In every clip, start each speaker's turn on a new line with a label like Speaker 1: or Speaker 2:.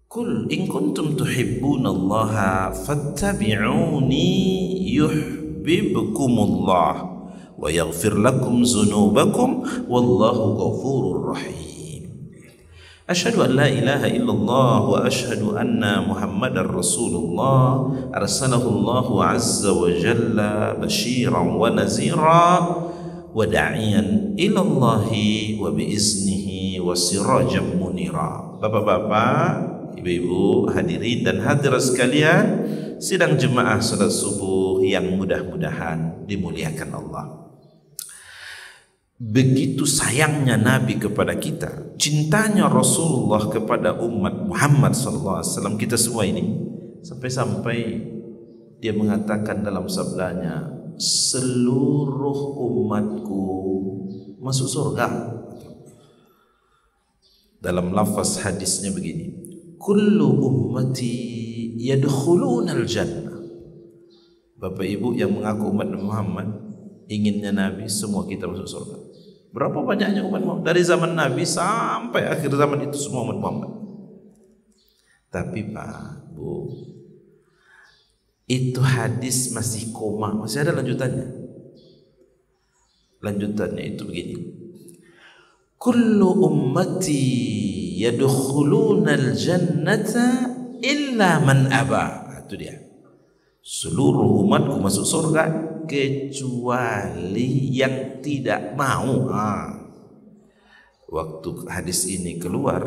Speaker 1: Qul in kuntum tuhibbunallaha fattabi'uni yuhibbukumullah wa yaghfir lakum dzunubakum wallahu ghafurur rahim. Asyhadu an la ilaha illallah wa asyhadu anna Muhammadar Rasulullah arsalahu Allahu azza wa jalla basyiran wa nazira wa da'iyan ila Allahi wa biiznihi wa sirajan munira. Bapak-bapak, ibu-ibu, hadirin dan hadirat sekalian, sidang jemaah salat subuh yang mudah-mudahan dimuliakan Allah. Begitu sayangnya Nabi kepada kita, cintanya Rasulullah kepada umat Muhammad SAW, kita semua ini, sampai-sampai dia mengatakan dalam sabdanya, seluruh umatku masuk surga. Dalam lafaz hadisnya begini, kullu ummati yadkhulunal jannah. Bapak ibu yang mengaku umat Muhammad, inginnya Nabi semua kita masuk surga. Berapa banyaknya umat Muhammad dari zaman Nabi sampai akhir zaman itu semua umat Muhammad. Tapi Pak, Bu, itu hadis masih koma, masih ada lanjutannya. Lanjutannya itu begini. Kullu ummati yadkhulunal jannata illa man aba. Itu dia. Seluruh umatku masuk surga kecuali yang tidak mau. Waktu hadis ini keluar,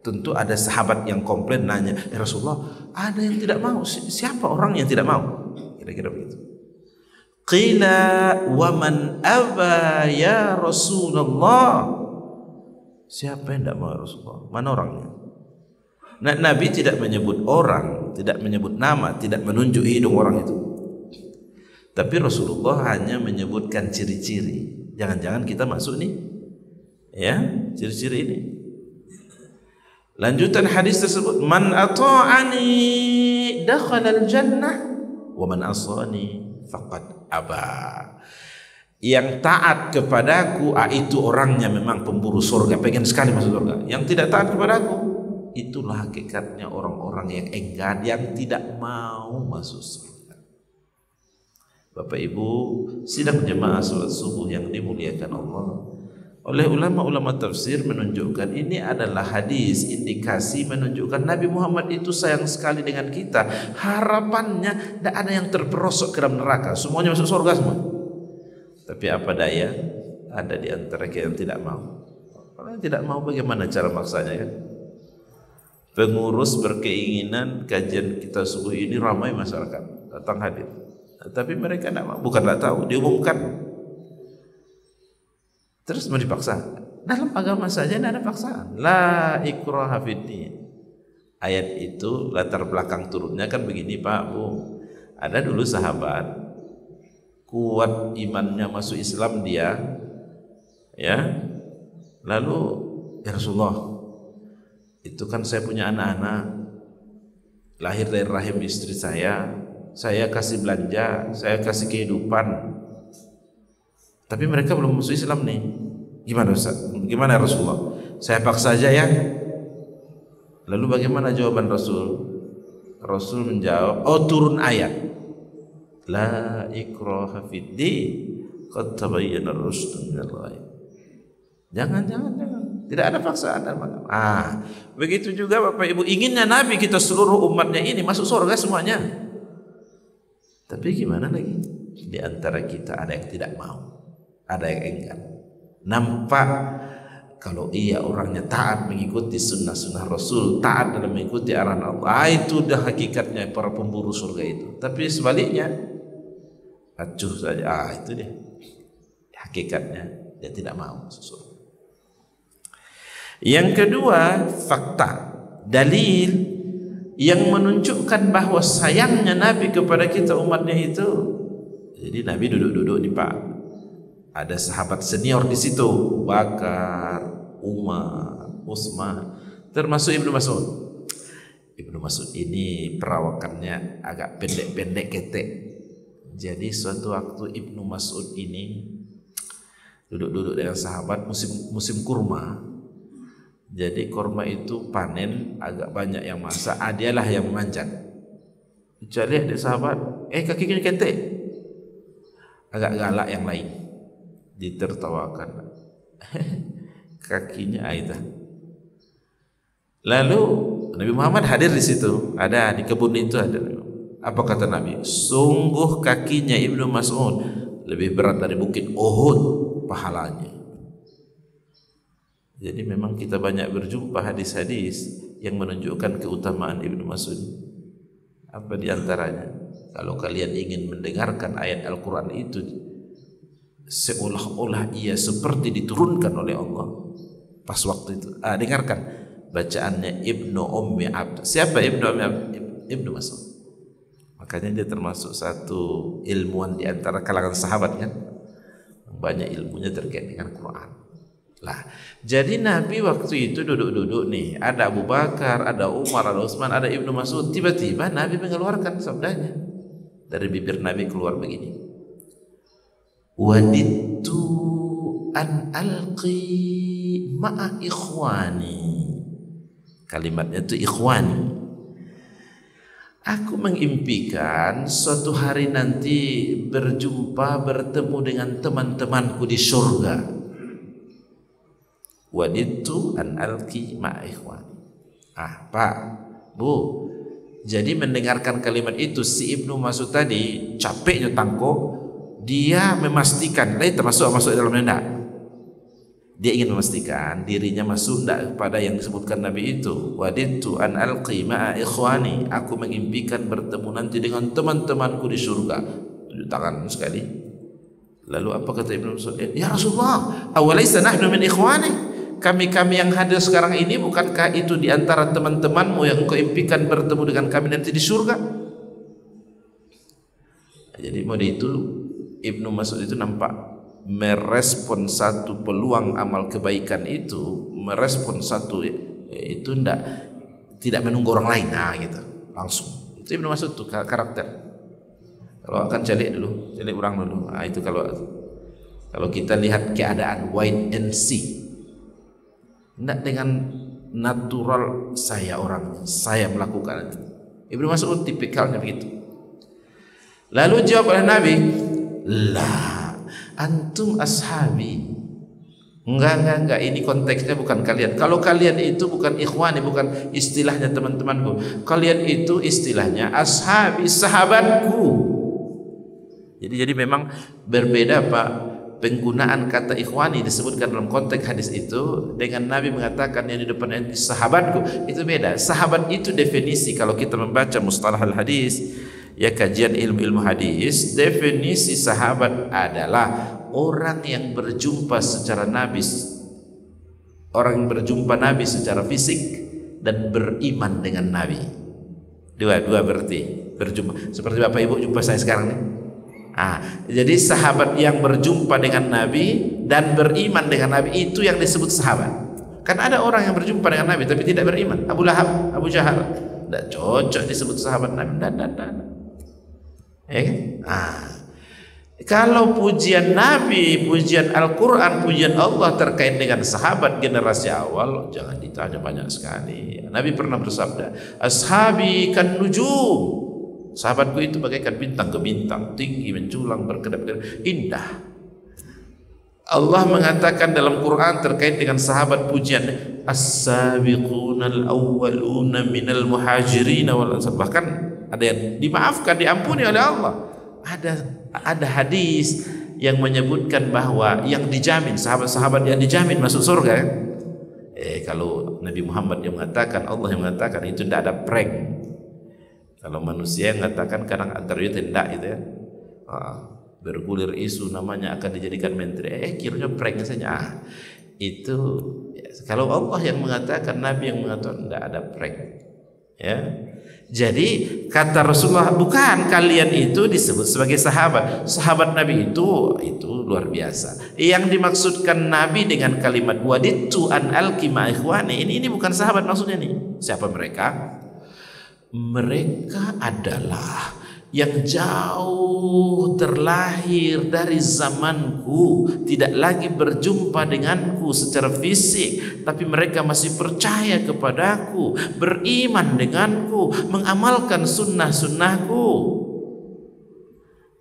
Speaker 1: tentu ada sahabat yang komplain nanya, ya Rasulullah, ada yang tidak mau. Siapa orang yang tidak mau? Kira-kira begitu. Qila wa man aba ya Rasulullah. Siapa yang tidak mau ya Rasulullah? Mana orangnya? Nah, Nabi tidak menyebut orang, tidak menyebut nama, tidak menunjuk hidung orang itu. Tapi Rasulullah hanya menyebutkan ciri-ciri. Jangan-jangan kita masuk nih, ya, ciri-ciri ini. Lanjutan hadis tersebut, man ata'ani dakhala al-jannah wa man asani faqad aba. Yang taat kepadaku, itu orangnya memang pemburu surga, pengen sekali masuk surga. Yang tidak taat kepadaku, itulah hakikatnya orang-orang yang enggan, yang tidak mau masuk surga. Bapak Ibu, sidang jemaah salat subuh yang dimuliakan Allah, oleh ulama-ulama tafsir menunjukkan ini adalah hadis indikasi menunjukkan Nabi Muhammad itu sayang sekali dengan kita. Harapannya tidak ada yang terperosok ke dalam neraka, semuanya masuk surga semua. Tapi apa daya, ada di antara kita yang tidak mau. Kalau yang tidak mau, bagaimana cara maksanya kan? Pengurus berkeinginan kajian kita subuh ini ramai masyarakat datang hadir, tapi mereka tidak mau. Bukan tidak tahu, diumumkan. Terus mau dipaksa. Dalam agama saja tidak ada paksaan. La ikraha fiddin. Ayat itu latar belakang turunnya kan begini Pak Bu. Ada dulu sahabat kuat imannya masuk Islam dia, ya. Lalu ya Rasulullah, itu kan saya punya anak-anak lahir dari rahim istri saya kasih belanja, saya kasih kehidupan, tapi mereka belum masuk Islam nih. Gimana Ustaz? Gimana Rasulullah? Saya paksa aja ya? Lalu bagaimana jawaban Rasul? Rasul menjawab, oh turun ayat. La ikraha fiddin qad tabayyana ar-rusydu minal ghayy. Jangan. Tidak ada paksaan dalam agama. Begitu juga Bapak Ibu, inginnya Nabi kita seluruh umatnya ini masuk surga semuanya. Tapi gimana lagi? Di antara kita ada yang tidak mau, ada yang enggan. Nampak kalau ia orangnya taat mengikuti sunnah-sunnah Rasul, taat dalam mengikuti arahan Allah, itu dah hakikatnya para pemburu surga itu. Tapi sebaliknya, acuh saja, itu dia hakikatnya, dia tidak mau masuk surga. Yang kedua, fakta, dalil yang menunjukkan bahwa sayangnya Nabi kepada kita umatnya itu. Jadi Nabi duduk-duduk nih Pak, ada sahabat senior di situ, Bakar, Umar, Utsman, termasuk Ibnu Mas'ud. Ibnu Mas'ud ini perawakannya agak pendek-pendek ketek. Jadi suatu waktu Ibnu Mas'ud ini duduk-duduk dengan sahabat musim kurma. Jadi korma itu panen agak banyak yang masak, dialah yang memanjat. Kecuali ada sahabat, kakinya ketek, agak galak yang lain, ditertawakan. Kakinya itu. Lalu Nabi Muhammad hadir di situ, ada di kebun itu ada. Apa kata Nabi? Sungguh kakinya Ibnu Mas'ud lebih berat dari bukit Uhud pahalanya. Jadi memang kita banyak berjumpa hadis-hadis yang menunjukkan keutamaan Ibnu Mas'ud. Apa di antaranya? Kalau kalian ingin mendengarkan ayat Al-Quran itu seolah-olah ia seperti diturunkan oleh Allah pas waktu itu. Dengarkan bacaannya Ibnu Ummi Abd. Siapa Ibnu Ummi Abd? Ibnu Mas'ud. Makanya dia termasuk satu ilmuwan di antara kalangan sahabat kan. Banyak ilmunya terkait dengan Quran. Lah, jadi Nabi waktu itu duduk-duduk nih, ada Abu Bakar, ada Umar, ada Utsman, ada Ibnu Mas'ud. Tiba-tiba Nabi mengeluarkan sabdanya. Dari bibir Nabi keluar begini. Wadittu an alqi ma'a ikhwani. Kalimatnya itu ikhwani. Aku mengimpikan suatu hari nanti bertemu dengan teman-temanku di surga. Wadittu an alqi ma'a ikhwani. Pak, Bu, jadi mendengarkan kalimat itu si Ibnu Mas'ud tadi capeknya tangko, dia memastikan, termasuk dalam hendak. Dia ingin memastikan dirinya masuk tidak pada yang disebutkan Nabi itu. Wadittu an alqi ma'a ikhwani. Aku mengimpikan bertemu nanti dengan teman-temanku di surga. Tunjuk tangan sekali. Lalu apa kata Ibnu Mas'ud? Ya Rasulullah, awalaysa nahnu min ikhwani? Kami-kami yang hadir sekarang ini bukankah itu di antara teman-temanmu yang engkau impikan bertemu dengan kami nanti di surga? Jadi mode itu Ibnu Mas'ud itu nampak merespon satu peluang amal kebaikan itu, merespon satu itu tidak menunggu orang lain, gitu, langsung. Itu Ibnu Mas'ud tuh karakter. Kalau akan cari orang dulu. Itu kalau kita lihat keadaan wait and see. Tidak dengan natural saya melakukan itu. Ibnu Mas'ud tipikalnya begitu. Lalu jawab oleh Nabi, "La, antum ashabi." Enggak, ini konteksnya bukan kalian. Kalau kalian itu bukan ikhwani, bukan istilahnya teman-temanku. Kalian itu istilahnya ashabi, sahabatku. Jadi memang berbeda Pak. Penggunaan kata ikhwani disebutkan dalam konteks hadis itu dengan Nabi mengatakan yang di depan sahabatku, itu beda. Sahabat itu definisi, kalau kita membaca mustalah al-hadis, ya kajian ilmu hadis, definisi sahabat adalah orang yang berjumpa secara Nabi, orang yang berjumpa Nabi secara fisik dan beriman dengan Nabi. Dua berarti berjumpa. Seperti Bapak Ibu jumpa saya sekarang nih. Jadi sahabat yang berjumpa dengan Nabi dan beriman dengan Nabi, itu yang disebut sahabat. Kan ada orang yang berjumpa dengan Nabi tapi tidak beriman, Abu Lahab, Abu Jahal, tidak cocok disebut sahabat Nabi. Ya kan? Kalau pujian Nabi, pujian Al-Quran, pujian Allah terkait dengan sahabat generasi awal, jangan ditanya banyak sekali. Nabi pernah bersabda, ashabi kan nujum. Sahabatku itu bagaikan bintang ke bintang, tinggi menjulang berkedap-kedap, indah. Allah mengatakan dalam Quran terkait dengan sahabat pujian, as-sabiqunal awwaluna minal muhajirin wal ansar. Bahkan ada yang dimaafkan, diampuni oleh Allah. Ada hadis yang menyebutkan bahwa yang dijamin, sahabat-sahabat yang dijamin masuk surga. Kalau Nabi Muhammad yang mengatakan, Allah yang mengatakan, itu tidak ada prank. Kalau manusia yang mengatakan kadang antara itu tidak gitu ya, bergulir isu namanya akan dijadikan menteri, kiranya prank saja. Itu ya, kalau Allah yang mengatakan, Nabi yang mengatakan, tidak ada prank. Ya, jadi kata Rasulullah, bukan kalian itu disebut sebagai sahabat. Sahabat Nabi itu luar biasa. Yang dimaksudkan Nabi dengan kalimat wadittu an alqi ma ikhwani, ini bukan sahabat maksudnya nih. Siapa mereka? Mereka adalah yang jauh terlahir dari zamanku, tidak lagi berjumpa denganku secara fisik, tapi mereka masih percaya kepadaku, beriman denganku, mengamalkan sunnah-sunnahku.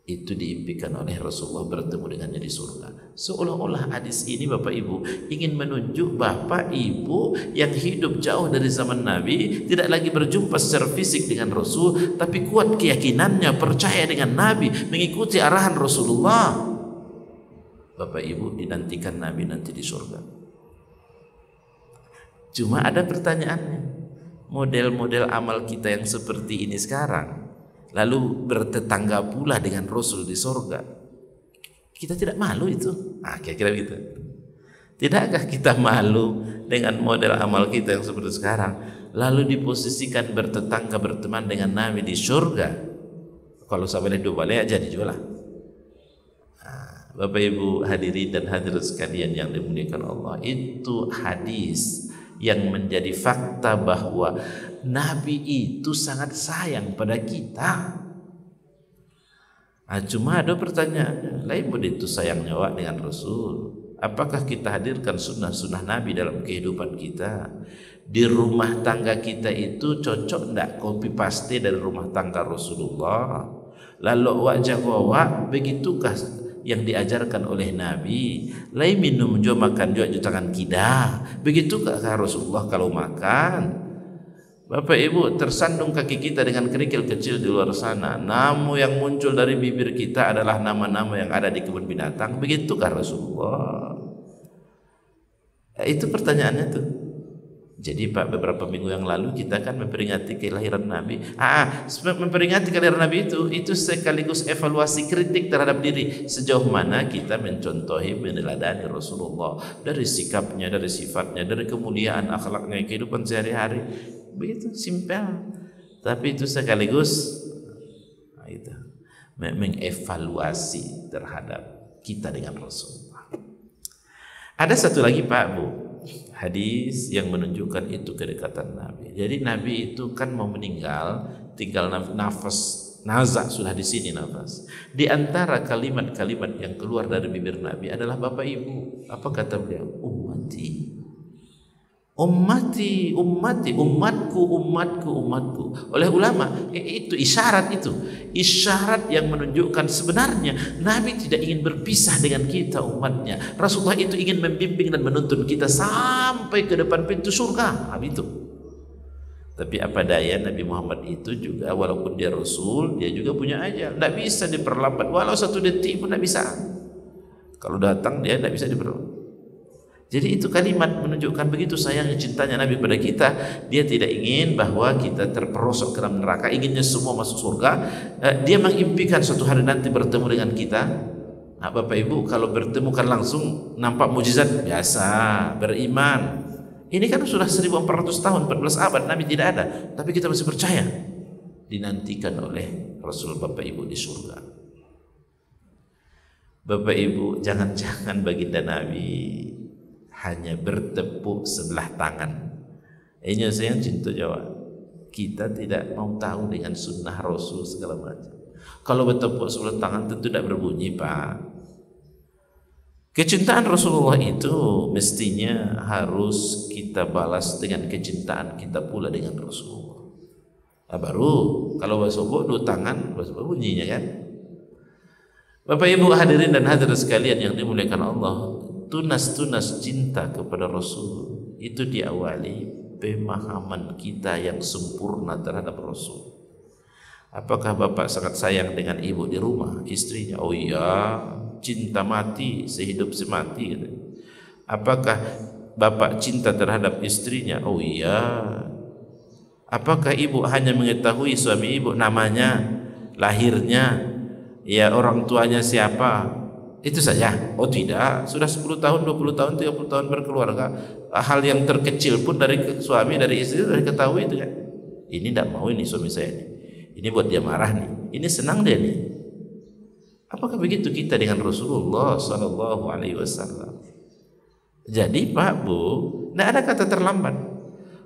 Speaker 1: Itu diimpikan oleh Rasulullah bertemu dengannya di surga. Seolah-olah hadis ini Bapak Ibu ingin menunjuk Bapak Ibu yang hidup jauh dari zaman Nabi, tidak lagi berjumpa secara fisik dengan Rasul, tapi kuat keyakinannya, percaya dengan Nabi, mengikuti arahan Rasulullah. Bapak Ibu dinantikan Nabi nanti di surga. Cuma ada pertanyaannya, model-model amal kita yang seperti ini sekarang, lalu bertetangga pula dengan Rasul di surga, kita tidak malu itu? Nah, kira-kira gitu. Tidakkah kita malu dengan model amal kita yang seperti sekarang, lalu diposisikan bertetangga, berteman dengan Nabi di surga? Kalau sampai dua balik aja dijual. Nah, Bapak Ibu hadirin dan hadirat sekalian yang dimuliakan Allah, itu hadis yang menjadi fakta bahwa Nabi itu sangat sayang pada kita. Nah, cuma ada pertanyaan lain, begitu sayangnya Wak dengan Rasul, apakah kita hadirkan sunnah-sunnah Nabi dalam kehidupan kita? Di rumah tangga kita itu cocok enggak copy paste dari rumah tangga Rasulullah? Lalu Wak jago Wak, begitukah yang diajarkan oleh Nabi? Lain minum jo makan jo tangan kita, begitukah Rasulullah kalau makan? Bapak Ibu, tersandung kaki kita dengan kerikil kecil di luar sana, namun yang muncul dari bibir kita adalah nama-nama yang ada di kebun binatang, begitukah Rasulullah? Itu pertanyaannya tuh. Jadi Pak, beberapa minggu yang lalu kita kan memperingati kelahiran Nabi. Memperingati kelahiran Nabi itu sekaligus evaluasi kritik terhadap diri. Sejauh mana kita mencontohi, meneladani Rasulullah dari sikapnya, dari sifatnya, dari kemuliaan akhlaknya, kehidupan sehari-hari. Begitu simpel. Tapi itu sekaligus itu mengevaluasi terhadap kita dengan Rasulullah. Ada satu lagi Pak Bu, hadis yang menunjukkan itu kedekatan Nabi. Jadi Nabi itu kan mau meninggal, tinggal nafas, nazak sudah di sini nafas. Di antara kalimat-kalimat yang keluar dari bibir Nabi adalah Bapak Ibu. Apa kata beliau? Ummati, ummati, ummati, umatku, umatku, umatku. Oleh ulama itu isyarat yang menunjukkan sebenarnya Nabi tidak ingin berpisah dengan kita umatnya. Rasulullah itu ingin membimbing dan menuntun kita sampai ke depan pintu surga. Itu. Tapi apa daya, Nabi Muhammad itu juga walaupun dia Rasul, dia juga punya ajal. Tidak bisa diperlambat, walau satu detik pun tidak bisa. Kalau datang dia tidak bisa diperlambat. Jadi itu kalimat menunjukkan begitu sayangnya cintanya Nabi pada kita. Dia tidak ingin bahwa kita terperosok ke dalam neraka, inginnya semua masuk surga. Dia mengimpikan suatu hari nanti bertemu dengan kita. Nah, Bapak Ibu, kalau bertemu kan langsung nampak mujizat, biasa, beriman. Ini kan sudah 1400 tahun, 14 abad Nabi tidak ada, tapi kita masih percaya dinantikan oleh Rasul Bapak Ibu di surga. Bapak Ibu, jangan-jangan baginda Nabi hanya bertepuk sebelah tangan. Ini saya cinta jawab. Kita tidak mau tahu dengan sunnah Rasul segala macam. Kalau bertepuk sebelah tangan tentu tidak berbunyi Pak. Kecintaan Rasulullah itu mestinya harus kita balas dengan kecintaan kita pula dengan Rasulullah. Nah, baru kalau bertepuk dua tangan bunyinya kan. Bapak Ibu hadirin dan hadirat sekalian yang dimuliakan Allah, tunas-tunas cinta kepada Rasul itu diawali pemahaman kita yang sempurna terhadap Rasul. Apakah Bapak sangat sayang dengan ibu di rumah, istrinya? Oh iya, cinta mati, sehidup semati gitu. Apakah Bapak cinta terhadap istrinya? Oh iya. Apakah ibu hanya mengetahui suami ibu, namanya, lahirnya, ya orang tuanya siapa, itu saja? Oh tidak, sudah 10 tahun, 20 tahun, 30 tahun berkeluarga, hal yang terkecil pun dari suami, dari istri sudah diketahui itu kan. Ini tidak mau ini suami saya ini buat dia marah nih, ini senang dia nih. Apakah begitu kita dengan Rasulullah Sallallahu Alaihi Wasallam? Jadi Pak Bu, tidak ada kata terlambat.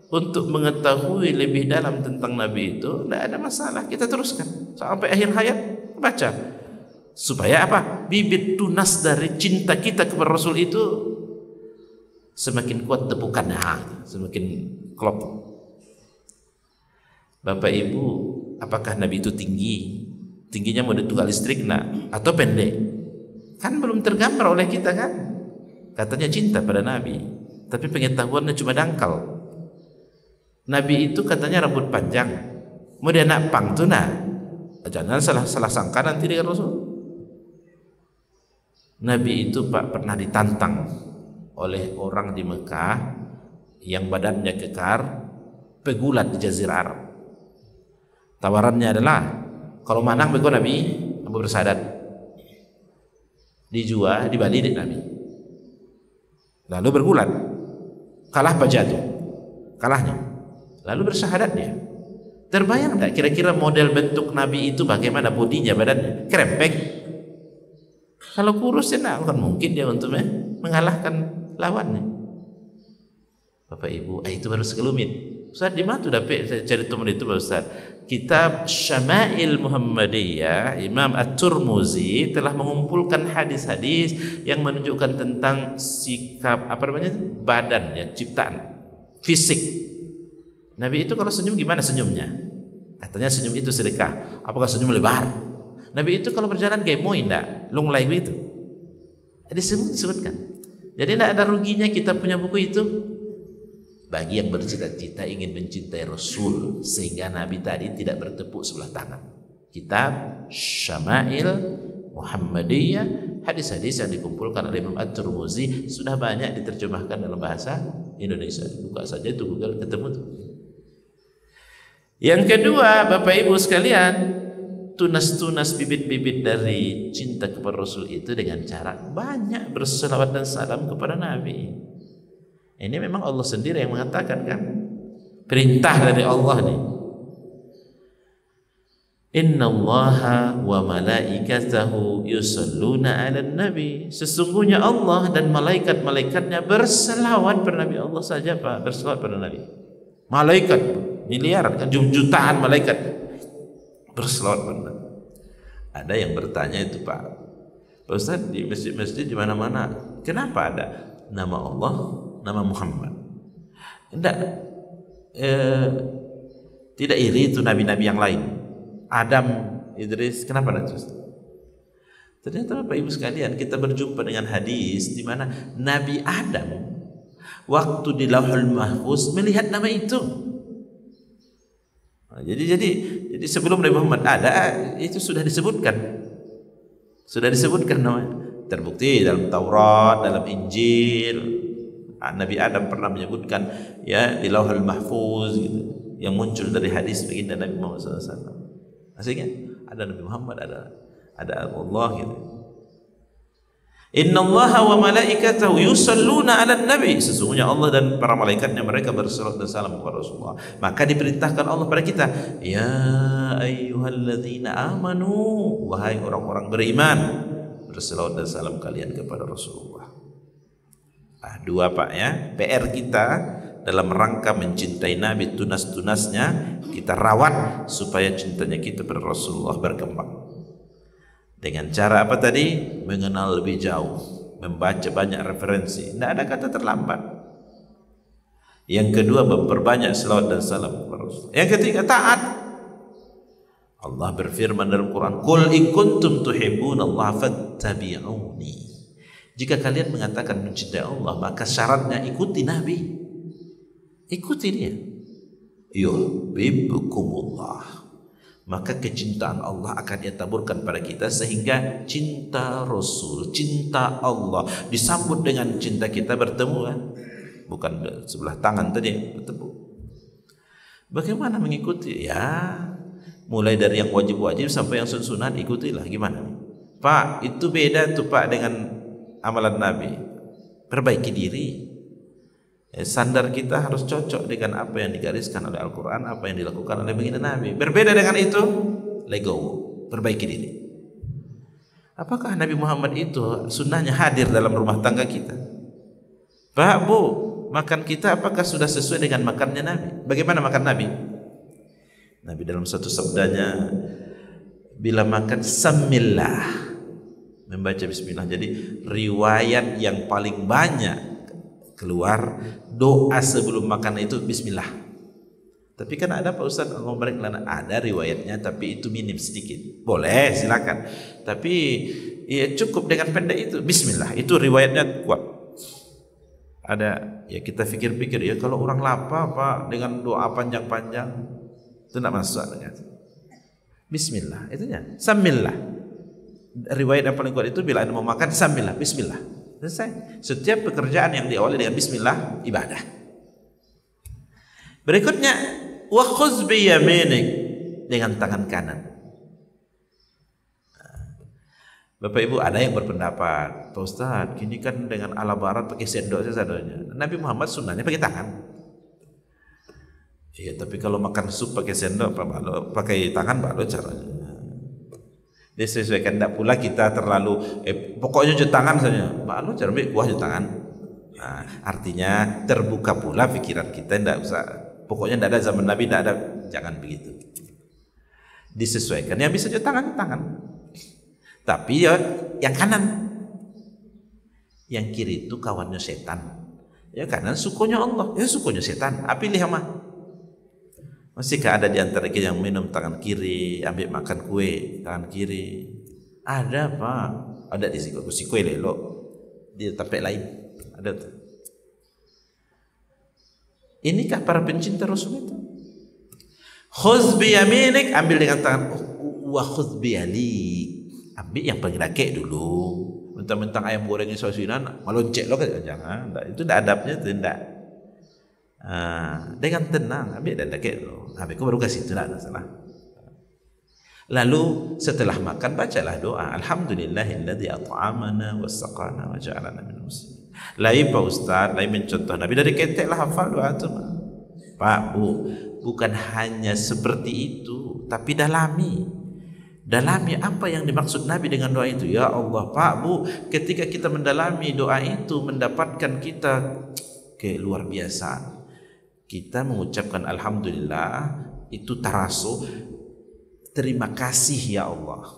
Speaker 1: untuk mengetahui lebih dalam tentang Nabi itu, tidak ada masalah, kita teruskan sampai akhir hayat baca, supaya apa? Bibit tunas dari cinta kita kepada Rasul itu semakin kuat tepukannya, semakin klop. Bapak Ibu, apakah Nabi itu tinggi? Tingginya model tukar listrik atau pendek? Kan belum tergambar oleh kita kan? Katanya cinta pada Nabi, tapi pengetahuannya cuma dangkal. Nabi itu katanya rambut panjang, mau dia nak pang tuh jangan salah sangka nanti dengan Rasul. Nabi itu Pak pernah ditantang oleh orang di Mekah yang badannya kekar, pegulat di Jazirah Arab. Tawarannya adalah kalau menang bego Nabi, Abu bersahadat, dijual, dibalik Nabi. Lalu bergulat, kalah jatuh, kalahnya. Lalu bersahadat dia. Terbayang tidak kira-kira model bentuk Nabi itu bagaimana bodinya, badannya? Krempek. Kalau kurus ya kan mungkin dia untuk mengalahkan lawannya. Bapak Ibu, itu baru sekelumit. Ustaz di mana tuh dapat cerita itu Pak Ustaz? Kitab Syama'il Muhammadiyah Imam At-Tirmizi telah mengumpulkan hadis-hadis yang menunjukkan tentang sikap badan ya, ciptaan fisik. Nabi itu kalau senyum gimana senyumnya? Katanya senyum itu sedekah. Apakah senyum lebar? Nabi itu kalau berjalan gemoy enggak? Lunglai itu. Disebutkan. Jadi tidak ada ruginya kita punya buku itu. Bagi yang bercita-cita ingin mencintai Rasul, sehingga Nabi tadi tidak bertepuk sebelah tangan. Kitab Syama'il Muhammadiyah, hadis-hadis yang dikumpulkan oleh Imam At-Tirmizi sudah banyak diterjemahkan dalam bahasa Indonesia. Buka saja itu Google, ketemu tuh. Yang kedua, Bapak Ibu sekalian, tunas-tunas bibit-bibit dari cinta kepada Rasul itu dengan cara banyak berselawat dan salam kepada Nabi. Ini memang Allah sendiri yang mengatakan kan, perintah dari Allah nih. Innallaha wa malaikatahu yusalluna 'alan nabi. Sesungguhnya Allah dan malaikat-malaikatnya berselawat pada Nabi. Allah saja Pak berselawat pada Nabi. Malaikat miliaran kan, jutaan malaikat berselawat pada Nabi. Ada yang bertanya itu Pak Ustaz, di masjid-masjid di mana-mana kenapa ada nama Allah, nama Muhammad? Tidak iri itu nabi-nabi yang lain, Adam, Idris, kenapa ada itu? Ternyata Bapak Ibu sekalian, kita berjumpa dengan hadis di mana Nabi Adam waktu di Lauhul Mahfuz melihat nama itu. Jadi sebelum Nabi Muhammad ada, itu sudah disebutkan. Sudah disebutkan namanya. Terbukti dalam Taurat, dalam Injil. Nabi Adam pernah menyebutkan ya di Lauhul Mahfuz gitu, yang muncul dari hadis baginda Nabi Muhammad SAW. Maksudnya ada Nabi Muhammad, ada Allah gitu. Innallaha wa malaikatahu yusalluna 'alan nabi. Sesungguhnya Allah dan para malaikatnya mereka berselawat dan salam kepada Rasulullah. Maka diperintahkan Allah pada kita, ya ayyuhalladzina amanu, wahai orang-orang beriman, berselawat dan salam kalian kepada Rasulullah. Dua Pak ya, PR kita dalam rangka mencintai Nabi, tunas-tunasnya kita rawat supaya cintanya kita pada Rasulullah berkembang. Dengan cara apa tadi? Mengenal lebih jauh, membaca banyak referensi. Tidak ada kata terlambat. Yang kedua, memperbanyak selawat dan salam kepada Rasul. Yang ketiga, taat. Allah berfirman dalam Quran, "Qul in kuntum tuhibbunallaha fattabi'uni." Jika kalian mengatakan mencintai Allah, maka syaratnya ikuti Nabi. Ikuti dia. Yuhibbukumullah. Maka kecintaan Allah akan dia taburkan pada kita, sehingga cinta Rasul, cinta Allah disambut dengan cinta kita bertemu kan? Bukan sebelah tangan tadi bertemu. Bagaimana mengikuti? Ya, mulai dari yang wajib-wajib sampai yang sunat ikutilah. Gimana? Pak, itu beda tuh Pak dengan amalan Nabi. Perbaiki diri. Standar kita harus cocok dengan apa yang digariskan oleh Al-Quran, apa yang dilakukan oleh baginda Nabi. Berbeda dengan itu, legowo, perbaiki diri. Apakah Nabi Muhammad itu sunnahnya hadir dalam rumah tangga kita? Pak, Bu, makan kita apakah sudah sesuai dengan makannya Nabi? Bagaimana makan Nabi? Nabi dalam satu sabdanya, bila makan samillah, membaca bismillah. Jadi riwayat yang paling banyak keluar doa sebelum makan itu bismillah. Tapi kan ada Pak Ustaz ngomong lana, ada riwayatnya tapi itu minim sedikit. Boleh silakan. Tapi ya cukup dengan pendek itu bismillah. Itu riwayatnya kuat. Ada ya kita pikir-pikir ya kalau orang lapar Pak dengan doa panjang-panjang itu tidak masuk ternyata. Bismillah itunya. Samillah. Riwayat yang paling kuat itu bila Anda mau makan samillah, bismillah. Selesai. Setiap pekerjaan yang diawali dengan bismillah ibadah. Berikutnya wa khudz bi yaminik, dengan tangan kanan. Bapak Ibu ada yang berpendapat, Pak Ustaz, kini kan dengan ala barat pakai sendok saja. Nabi Muhammad sunnahnya pakai tangan. Iya, tapi kalau makan sup pakai sendok, pakai tangan baru caranya. Disesuaikan, tidak pula kita terlalu pokoknya cuci tangan saja. Baru cara ambil kuah cuci tangan. Nah, artinya terbuka pula pikiran kita, tidak usah. Pokoknya tidak ada zaman Nabi, tidak ada, jangan begitu. Disesuaikan, yang bisa cuci tangan. Tapi ya yang kanan, yang kiri itu kawannya setan. Ya kanan sukunya Allah, ya sukunya setan. Pilih yang mana? Masihkah ada di antara kita yang minum tangan kiri, ambil makan kue tangan kiri? Ada Pak, ada di si kue lelok di tempat lain, ada tuh. Inikah para pencinta Rasul itu? Khudz bi yaminik, ambil dengan tangan, wa khudz bi yalik, ambil yang paling rakek dulu. Mentang-mentang ayam gorengnya sosinan, meloncek lo kan jangan, itu tidak adabnya, itu tidak. Dengan tenang, ambil dan rakek lo, habis itu baru kasih, itu tidak ada salah. Lalu setelah makan bacalah doa, alhamdulillahilladzi at'amana wa saqana wa ja'alana minal muslimin. Lain Pak Ustaz, lain mencontoh Nabi dari ketek lah hafal doa itu. Pak Bu, bukan hanya seperti itu, tapi dalami apa yang dimaksud Nabi dengan doa itu. Ya Allah Pak Bu, ketika kita mendalami doa itu mendapatkan kita luar biasa. Kita mengucapkan alhamdulillah itu tarasu, terima kasih ya Allah.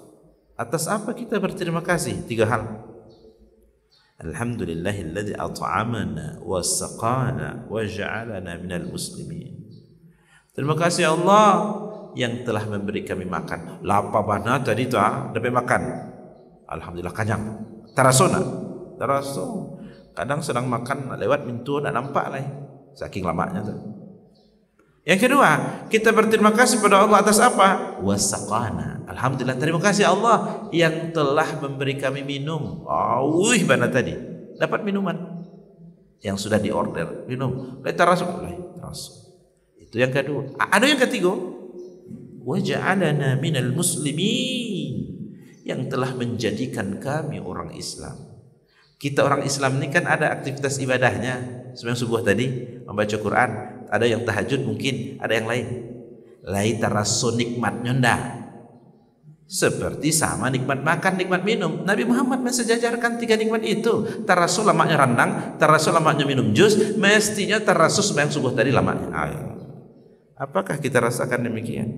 Speaker 1: Atas apa kita berterima kasih? 3 hal. Alhamdulillahilladzi at'amana wa saqana wa ja'alana minal muslimin. Terima kasih Allah yang telah memberi kami makan. Lapar bana tadi tu dapat makan. Alhamdulillah kenyang. Tarasona. Taraso. Kadang sedang makan lewat pintu tak nampak lah. Saking lamanya tu. Yang kedua, kita berterima kasih pada Allah atas apa? Wasaqana. Alhamdulillah, terima kasih Allah yang telah memberi kami minum. Bana tadi dapat minuman yang sudah diorder, minum. Terasa. Itu yang kedua. Ada yang ketiga, waja'alana minal muslimin, yang telah menjadikan kami orang Islam. Kita orang Islam ini kan ada aktivitas ibadahnya. Sembahyang subuh tadi, membaca Quran, ada yang tahajud mungkin, ada yang lain. Lai taraso nikmatnya ndak. Seperti sama nikmat makan, nikmat minum. Nabi Muhammad mensejajarkan 3 nikmat itu. Taraso lamaknya randang, taraso lamaknya minum jus, mestinya taraso sembahyang subuh tadi lamaknya. Apakah kita rasakan demikian?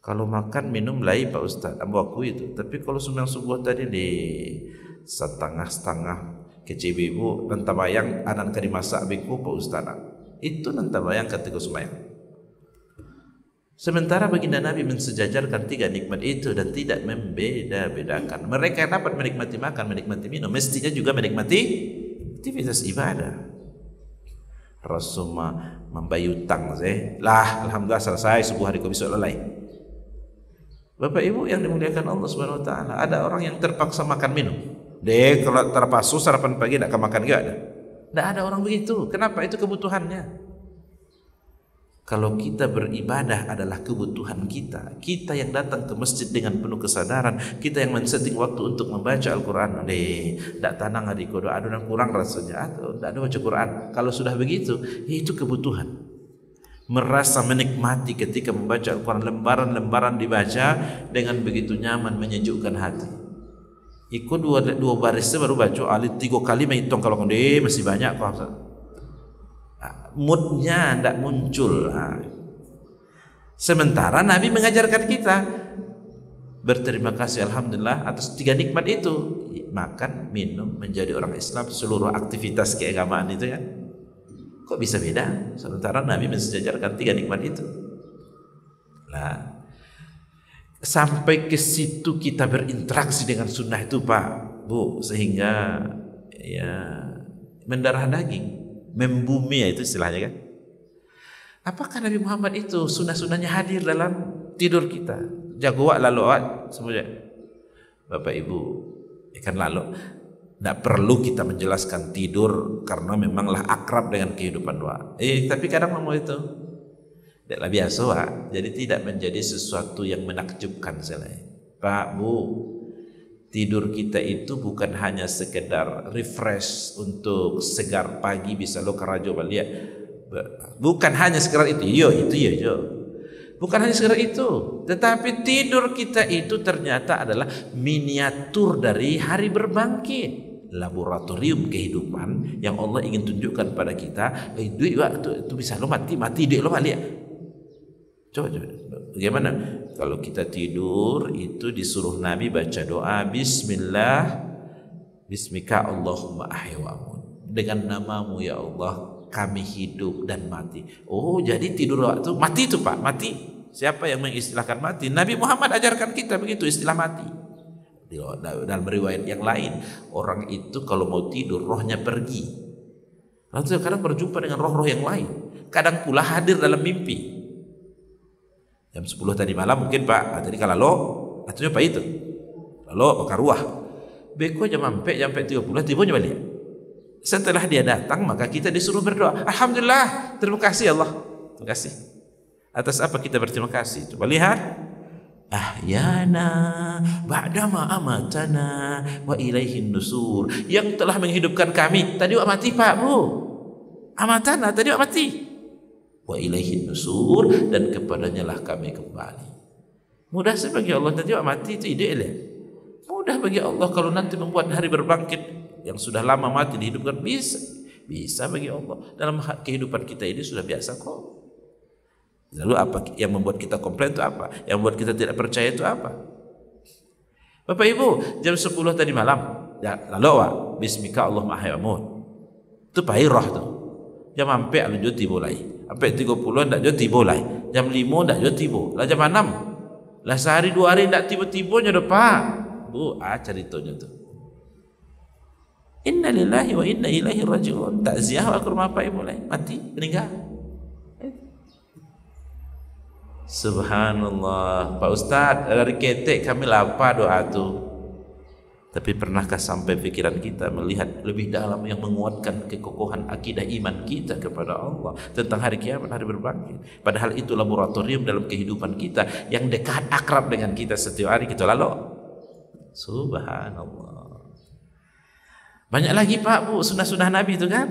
Speaker 1: Kalau makan minum lai Pak Ustaz, ambo aku itu. Tapi kalau sembahyang subuh tadi di setengah-setengah kecibibu nanti bayang anak kadi masak biku Pak Ustaz. Itu nanti bayang ketika sembahyang. Sementara baginda Nabi mensejajarkan 3 nikmat itu dan tidak membeda-bedakan. Mereka yang dapat menikmati makan, menikmati minum, mestinya juga menikmati aktivitas ibadah. Rasulullah membayutang lah, alhamdulillah selesai subuh hari besok lalai. Bapak Ibu yang dimuliakan Allah Subhanahu wa taala, ada orang yang terpaksa makan minum. Kalau terpaksa sarapan pagi tidak makan enggak ada. Tidak ada orang begitu. Kenapa? Itu kebutuhannya. Kalau kita beribadah adalah kebutuhan kita, kita yang datang ke masjid dengan penuh kesadaran, kita yang men-setting waktu untuk membaca Al-Quran, tidak tanang adikku, doa dan kurang rasanya, atau tidak ada baca Quran. Kalau sudah begitu, itu kebutuhan. Merasa menikmati ketika membaca Al-Quran, lembaran-lembaran dibaca dengan begitu nyaman, menyejukkan hati. Ikut dua baris baru baca, alit 3 kali menghitung kalau masih banyak kok. moodnya tidak muncul. Sementara Nabi mengajarkan kita berterima kasih alhamdulillah atas 3 nikmat itu, makan, minum, menjadi orang Islam, seluruh aktivitas keagamaan itu kan. Kok bisa beda? Sementara Nabi mensejajarkan 3 nikmat itu. Nah, sampai ke situ kita berinteraksi dengan sunnah itu Pak, Bu, sehingga ya mendarah daging, membumi ya itu istilahnya kan. Apakah Nabi Muhammad itu sunnah-sunnahnya hadir dalam tidur kita? Jagoak laluat semuanya. Bapak Ibu, ikan lalu tidak perlu kita menjelaskan tidur karena memanglah akrab dengan kehidupan doa. Tapi kadang ngomong itu tidaklah biasa, Pak. Jadi tidak menjadi sesuatu yang menakjubkan selain. Pak, Bu, tidur kita itu bukan hanya sekedar refresh untuk segar pagi bisa lo karajo balik. Bukan hanya sekedar itu. Bukan hanya sekedar itu, tetapi tidur kita itu ternyata adalah miniatur dari hari berbangkit, laboratorium kehidupan yang Allah ingin tunjukkan pada kita. Itu bisa lo mati dek lo balik. Coba bagaimana kalau kita tidur itu disuruh Nabi baca doa Bismillah, Bismika Allahumma ahya wa amut, dengan namamu ya Allah kami hidup dan mati. Oh, jadi tidur waktu mati itu Pak, mati. Siapa yang mengistilahkan mati? Nabi Muhammad ajarkan kita begitu istilah mati. Dalam riwayat yang lain, orang itu kalau mau tidur rohnya pergi. Lalu kadang berjumpa dengan roh-roh yang lain. Kadang pula hadir dalam mimpi. Jam 10 tadi malam mungkin Pak, tadi kalau lo, artinya apa itu? Lalu bakar ruah. Beko jam 30 tiba balik. Setelah dia datang maka kita disuruh berdoa. Alhamdulillah, terima kasih Allah. Terima kasih. Atas apa kita berterima kasih? Coba lihat. Ahyana ba'dama amatana wa ilaihin nusur. Yang telah menghidupkan kami. Tadi wak mati Pak, Bu. Amatana, tadi wak mati. Wa ilaihin nusur, dan kepadanya lah kami kembali. Mudah sih bagi Allah. Tadi wak mati itu ide ya. Mudah bagi Allah kalau nanti membuat hari berbangkit. Yang sudah lama mati dihidupkan, bisa bagi Allah. Dalam kehidupan kita ini sudah biasa kok. Lalu apa yang membuat kita komplain itu apa? Yang membuat kita tidak percaya itu apa? Bapak Ibu, jam 10 tadi malam ya, lalu Bismika Allahumma ahya wa amut, itu pairah tuh. Jam sampai alu joti bolai, sampai 30 ndak joti bolai, jam 5 ndak joti bo, lah jam 6 lah sehari 2 hari ndak tiba-tiba nyodo Pak, Bu, ceritanya tuh. Inna lillahi wa inna ilaihi raji'un. Takziah wa kurma apa mulai mati meninggal. Subhanallah. Pak Ustaz, dari ketek kami lapar doa tu. Tapi pernahkah sampai pikiran kita melihat lebih dalam yang menguatkan kekokohan akidah iman kita kepada Allah tentang hari kiamat, hari berbangkit? Padahal itu laboratorium dalam kehidupan kita yang dekat akrab dengan kita setiap hari kita lalu. Subhanallah. Banyak lagi Pak, Bu, sunnah-sunnah Nabi itu kan.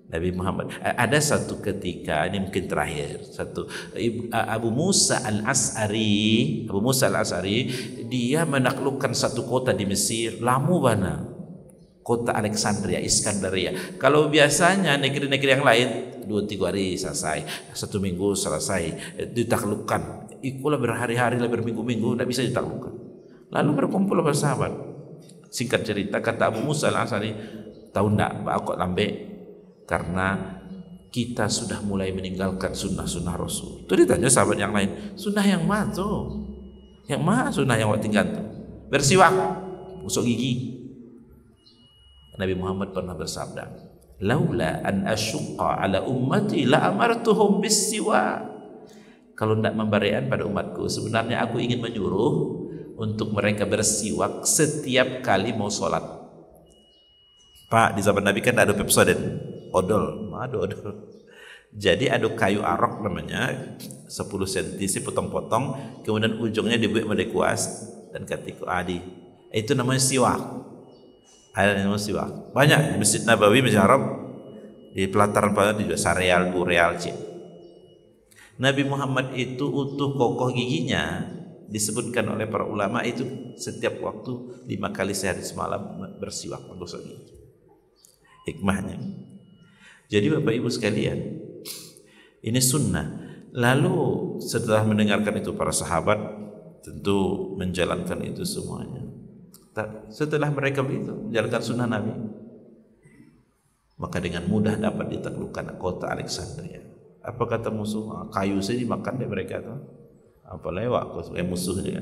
Speaker 1: Nabi Muhammad. Ada satu ketika, ini mungkin terakhir, Abu Musa al-As'ari, dia menaklukkan satu kota di Mesir, Lamubana, kota Alexandria, Iskandaria. Kalau biasanya negeri-negeri yang lain 2-3 hari selesai, 1 minggu selesai, ditaklukkan. Ikulah berhari-hari, berminggu-minggu, tidak bisa ditaklukkan. Lalu berkumpul bersahabat. Singkat cerita, kata Abu Musa al-As'ari, tahu enggak Pak kok lambe? Karena kita sudah mulai meninggalkan sunnah-sunnah Rasul. Itu ditanya sahabat yang lain, sunnah yang mana tuh? Yang mana sunnah yang tinggal tuh? Bersiwak, gosok gigi. Nabi Muhammad pernah bersabda, laula an asyqa ala ummati la amartuhum bis-siwak. Kalau tidak memberikan pada umatku, sebenarnya aku ingin menyuruh untuk mereka bersiwak setiap kali mau sholat. Pak, di zaman Nabi kan ada Pepsodent, odol. Jadi ada kayu arok namanya, 10 cm sih potong-potong, kemudian ujungnya dibuat menjadi kuas dan ketika adi. Itu namanya siwak. Ada namanya siwak. Banyak di Masjid Nabawi, Masjid Haram, di pelataran di Sareal, Bureal, Nabi Muhammad itu utuh kokoh giginya, disebutkan oleh para ulama itu setiap waktu 5 kali sehari semalam bersiwak, menggosok gigi. Hikmahnya. Jadi Bapak Ibu sekalian, ini sunnah. Lalu setelah mendengarkan itu para sahabat tentu menjalankan itu semuanya. Setelah mereka begitu menjalankan sunnah Nabi, maka dengan mudah dapat ditaklukkan kota Alexandria. Apa kata musuh? Kayu saja dimakan deh mereka tuh. Apa lewat musuh dia.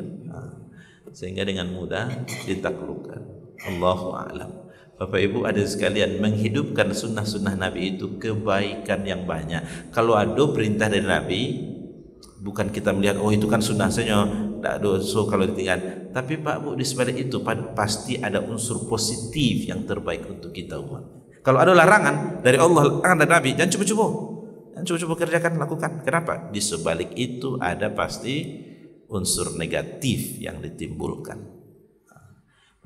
Speaker 1: Sehingga dengan mudah ditaklukkan. Allahu a'lam. Bapak Ibu ada sekalian, menghidupkan sunnah-sunnah Nabi itu kebaikan yang banyak. Kalau ada perintah dari Nabi, bukan kita melihat oh itu kan sunnah saja, tidak dosa kalau ditinggal. Tapi Pak Bu, di sebalik itu pasti ada unsur positif yang terbaik untuk kita umat. Kalau ada larangan dari Allah, larangan dari Nabi, jangan coba-coba. Jangan coba-coba kerjakan, lakukan. Kenapa? Di sebalik itu ada pasti unsur negatif yang ditimbulkan.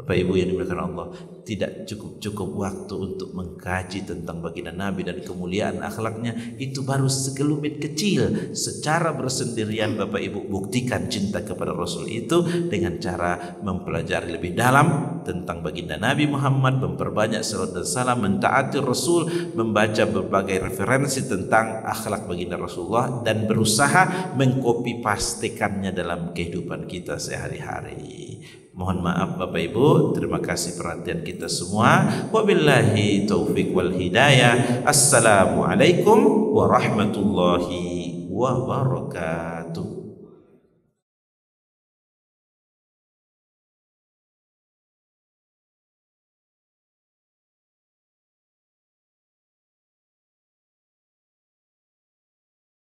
Speaker 1: Bapak Ibu yang dimuliakan Allah, tidak cukup waktu untuk mengkaji tentang baginda Nabi dan kemuliaan akhlaknya. Itu baru segelumit kecil. Secara bersendirian Bapak Ibu buktikan cinta kepada Rasul itu dengan cara mempelajari lebih dalam tentang baginda Nabi Muhammad, memperbanyak salawat dan salam, mentaati Rasul, membaca berbagai referensi tentang akhlak baginda Rasulullah dan berusaha mengkopi pastikannya dalam kehidupan kita sehari-hari. Mohon maaf Bapak Ibu, terima kasih perhatian kita semua. Wabillahi taufik wal hidayah. Assalamualaikum warahmatullahi wabarakatuh.